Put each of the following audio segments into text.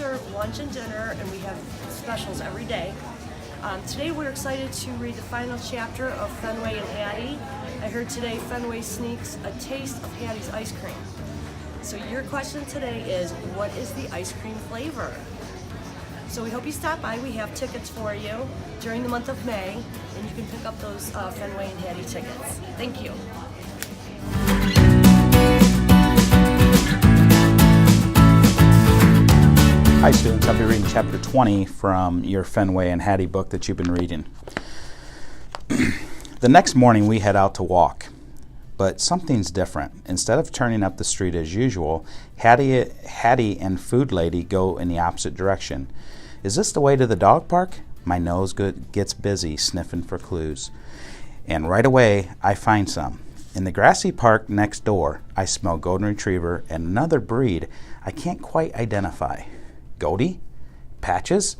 serve lunch and dinner, and we have specials every day. Today we're excited to read the final chapter of Fenway and Hattie. I heard today Fenway sneaks a taste of Hattie's ice cream. So your question today is, what is the ice cream flavor? So we hope you stop by. We have tickets for you during the month of May, and you can pick up those Fenway and Hattie tickets. Thank you. Hi students, I'll be reading chapter 20 from your Fenway and Hattie book that you've been reading. The next morning we head out to walk, but something's different. Instead of turning up the street as usual, Hattie and Food Lady go in the opposite direction. Is this the way to the dog park? My nose gets busy sniffing for clues. And right away I find some. In the grassy park next door, I smell golden retriever and another breed I can't quite identify. Goldie? Patches?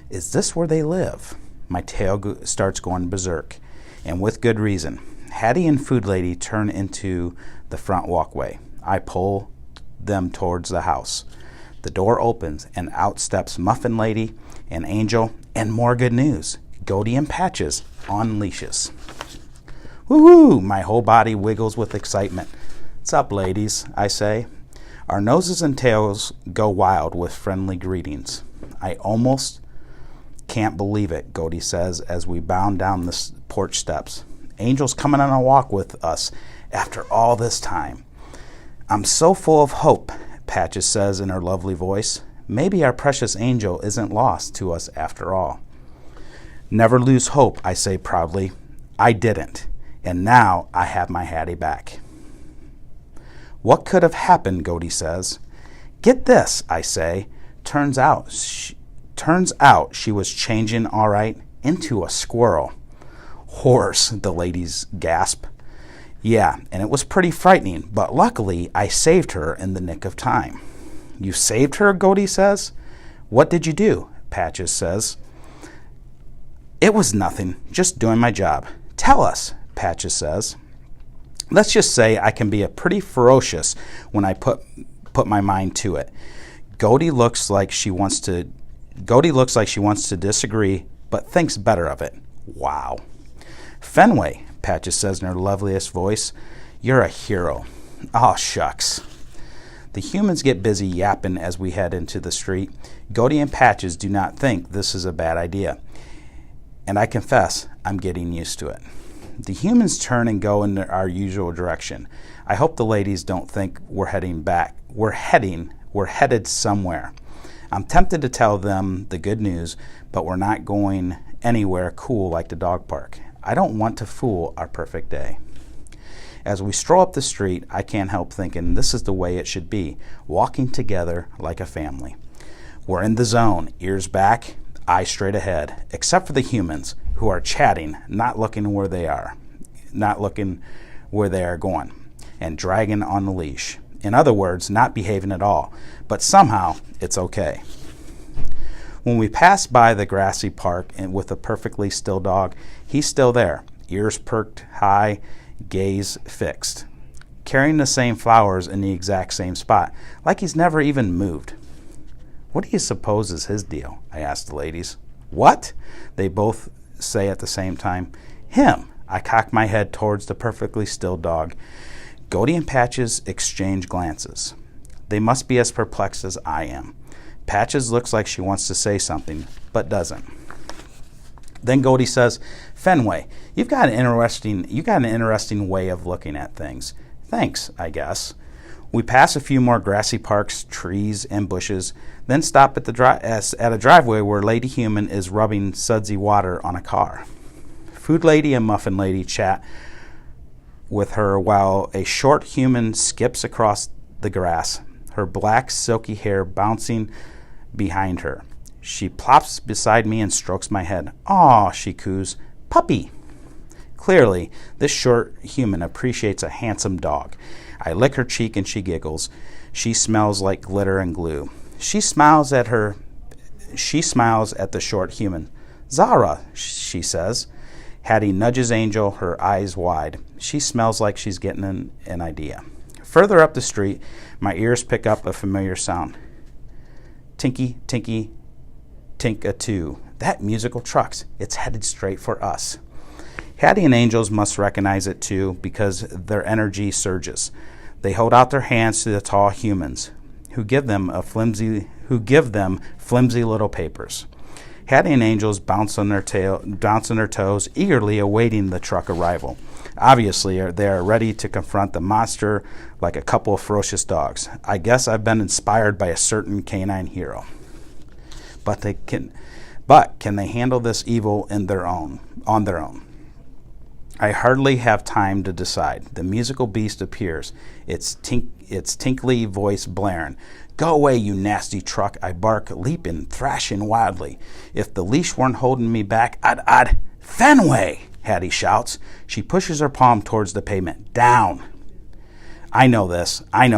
Is this where they live? My tail starts going berserk, and with good reason. Hattie and Food Lady turn into the front walkway. I pull them towards the house. The door opens, and out steps Muffin Lady and Angel, and more good news. Goldie and Patches on leashes. Woohoo! My whole body wiggles with excitement. "What's up, ladies?" I say. Our noses and tails go wild with friendly greetings. I almost can't believe it, Goldie says as we bound down the porch steps. Angel's coming on a walk with us after all this time. I'm so full of hope, Patches says in her lovely voice. Maybe our precious Angel isn't lost to us after all. Never lose hope, I say proudly. I didn't, and now I have my Hattie back. What could have happened, Goldie says. Get this, I say. Turns out she was changing all right into a squirrel. Horse, the ladies gasp. Yeah, and it was pretty frightening, but luckily I saved her in the nick of time. You saved her, Goldie says. What did you do? Patches says. It was nothing, just doing my job. Tell us, Patches says. Let's just say I can be pretty ferocious when I put my mind to it. Goldie looks like she wants to disagree, but thinks better of it. Wow. Fenway, Patches says in her loveliest voice, you're a hero. Oh, shucks. The humans get busy yapping as we head into the street. Goldie and Patches do not think this is a bad idea, and I confess I'm getting used to it. The humans turn and go in our usual direction. I hope the ladies don't think we're heading back. We're headed somewhere. I'm tempted to tell them the good news, but we're not going anywhere cool like the dog park. I don't want to fool our perfect day. As we stroll up the street, I can't help thinking this is the way it should be, walking together like a family. We're in the zone, ears back, eyes straight ahead, except for the humans, who are chatting, not looking where they are going, and dragging on the leash. In other words, not behaving at all, but somehow it's okay. When we pass by the grassy park and with a perfectly still dog, he's still there, ears perked high, gaze fixed, carrying the same flowers in the exact same spot, like he's never even moved. What do you suppose is his deal? I asked the ladies. What? They both say at the same time. Him. I cock my head towards the perfectly still dog. Goldie and Patches exchange glances. They must be as perplexed as I am. Patches looks like she wants to say something, but doesn't. Then Goldie says, Fenway, you've got an interesting way of looking at things. Thanks, I guess. We pass a few more grassy parks, trees, and bushes, then stop at a driveway where Lady Human is rubbing sudsy water on a car. Food Lady and Muffin Lady chat with her while a short human skips across the grass, her black silky hair bouncing behind her. She plops beside me and strokes my head. Aw, she coos, puppy. Clearly, this short human appreciates a handsome dog. I lick her cheek and she giggles. She smells like glitter and glue. She smiles at the short human. Zara, she says. Hattie nudges Angel, her eyes wide. She smells like she's getting an idea. Further up the street, my ears pick up a familiar sound. Tinky, tinky, tink-a-too. That musical trucks. It's headed straight for us. Hattie and Angels must recognize it too because their energy surges. They hold out their hands to the tall humans who give them flimsy little papers. Hattie and Angels bounce on their toes, eagerly awaiting the truck arrival. Obviously, they are ready to confront the monster like a couple of ferocious dogs. I guess I've been inspired by a certain canine hero. But can they handle this evil on their own? I hardly have time to decide. The musical beast appears, its tinkly voice blaring. Go away, you nasty truck, I bark, leaping, thrashing wildly. If the leash weren't holding me back, I'd Fenway, Hattie shouts. She pushes her palm towards the pavement. Down. I know this. I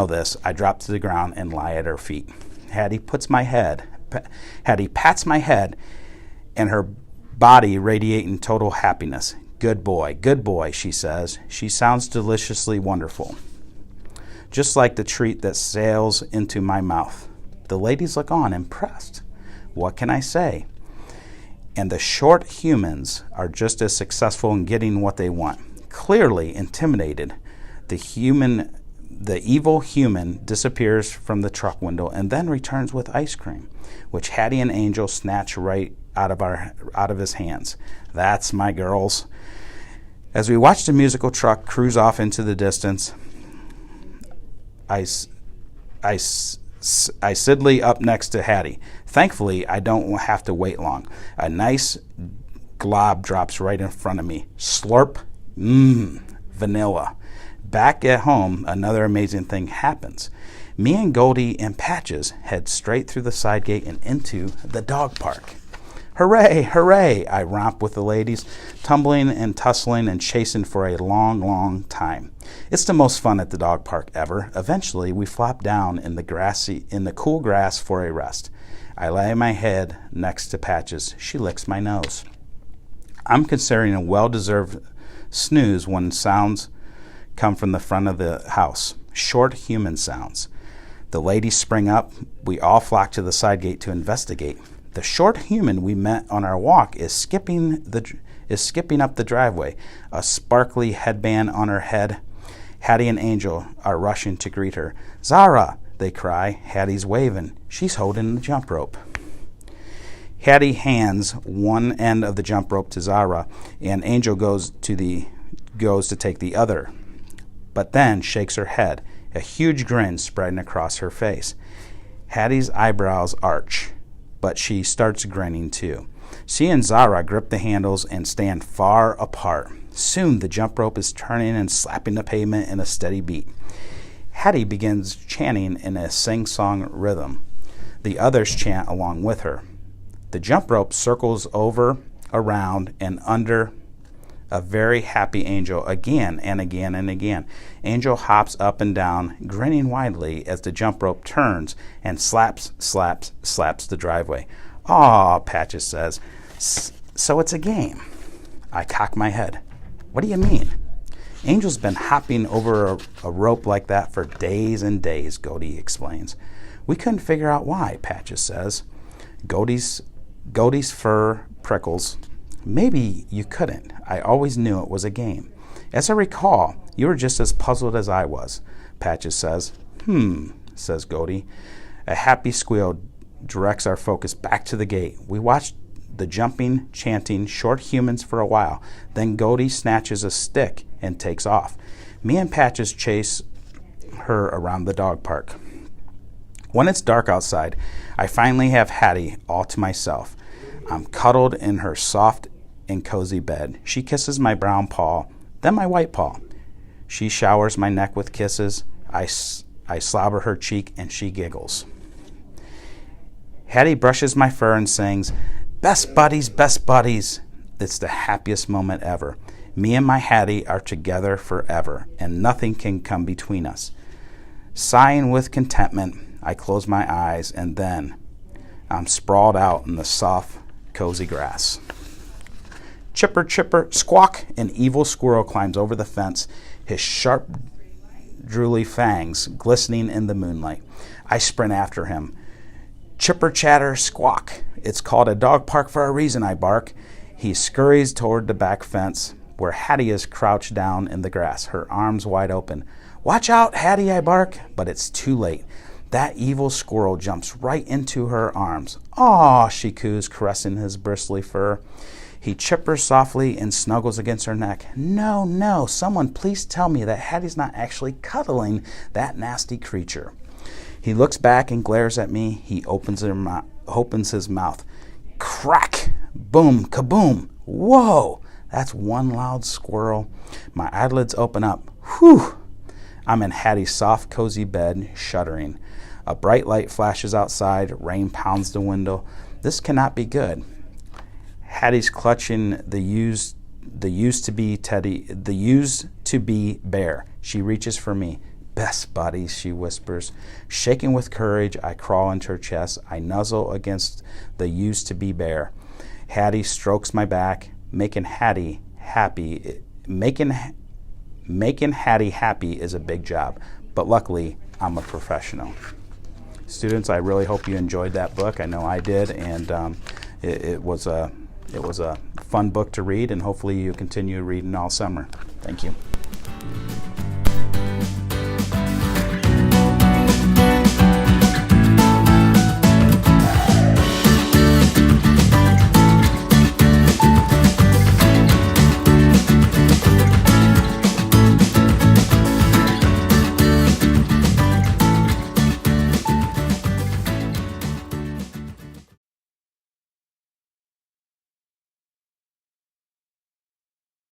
drop to the ground and lie at her feet. Hattie pats my head, and her body radiating total happiness. Good boy, she says. She sounds deliciously wonderful. Just like the treat that sails into my mouth. The ladies look on, impressed. What can I say? And the short humans are just as successful in getting what they want. Clearly intimidated, the evil human disappears from the truck window and then returns with ice cream, which Hattie and Angel snatch right out of his hands. That's my girls. As we watch the musical truck cruise off into the distance, I sidly up next to Hattie. Thankfully, I don't have to wait long. A nice glob drops right in front of me. Slurp. Vanilla. Back at home, another amazing thing happens. Me and Goldie and Patches head straight through the side gate and into the dog park. Hooray, hooray! I romp with the ladies, tumbling and tussling and chasing for a long, long time. It's the most fun at the dog park ever. Eventually, we flop down in the cool grass for a rest. I lay my head next to Patches. She licks my nose. I'm considering a well-deserved snooze when sounds come from the front of the house. Short human sounds. The ladies spring up. We all flock to the side gate to investigate. The short human we met on our walk is skipping up the driveway, a sparkly headband on her head. Hattie and Angel are rushing to greet her. Zara, they cry. Hattie's waving. She's holding the jump rope. Hattie hands one end of the jump rope to Zara, and Angel goes to take the other, but then shakes her head, a huge grin spreading across her face. Hattie's eyebrows arch, but she starts grinning too. She and Zara grip the handles and stand far apart. Soon the jump rope is turning and slapping the pavement in a steady beat. Hattie begins chanting in a sing-song rhythm. The others chant along with her. The jump rope circles over, around, and under a very happy Angel again and again and again. Angel hops up and down, grinning widely as the jump rope turns and slaps the driveway. Aw, Patches says, so it's a game. I cock my head. What do you mean? Angel's been hopping over a rope like that for days and days, Goldie explains. We couldn't figure out why, Patches says. Goldie's fur prickles. Maybe you couldn't. I always knew it was a game. As I recall, you were just as puzzled as I was, Patches says. Says Goldie. A happy squeal directs our focus back to the gate. We watched the jumping, chanting, short humans for a while. Then Goldie snatches a stick and takes off. Me and Patches chase her around the dog park. When it's dark outside, I finally have Hattie all to myself. I'm cuddled in her soft and cozy bed. She kisses my brown paw, then my white paw. She showers my neck with kisses. I slobber her cheek and she giggles. Hattie brushes my fur and sings, best buddies, best buddies. It's the happiest moment ever. Me and my Hattie are together forever, and nothing can come between us. Sighing with contentment, I close my eyes, and then I'm sprawled out in the soft, cozy grass. Chipper, chipper, squawk! An evil squirrel climbs over the fence, his sharp, drooly fangs glistening in the moonlight. I sprint after him. Chipper chatter squawk. It's called a dog park for a reason, I bark. He scurries toward the back fence where Hattie is crouched down in the grass, her arms wide open. Watch out, Hattie, I bark, but it's too late. That evil squirrel jumps right into her arms. Aw, she coos, caressing his bristly fur. He chippers softly and snuggles against her neck. No, no, someone please tell me that Hattie's not actually cuddling that nasty creature. He looks back and glares at me. He opens his mouth. Crack! Boom! Kaboom! Whoa! That's one loud squirrel. My eyelids open up. Whew! I'm in Hattie's soft, cozy bed, shuddering. A bright light flashes outside. Rain pounds the window. This cannot be good. Hattie's clutching the used to be bear. She reaches for me. Best buddies, she whispers. Shaking with courage, I crawl into her chest. I nuzzle against the used to be bear. Hattie strokes my back, making Hattie happy. Making Hattie happy is a big job, but luckily I'm a professional. Students, I really hope you enjoyed that book. I know I did, and it was a fun book to read, and hopefully you continue reading all summer. Thank you.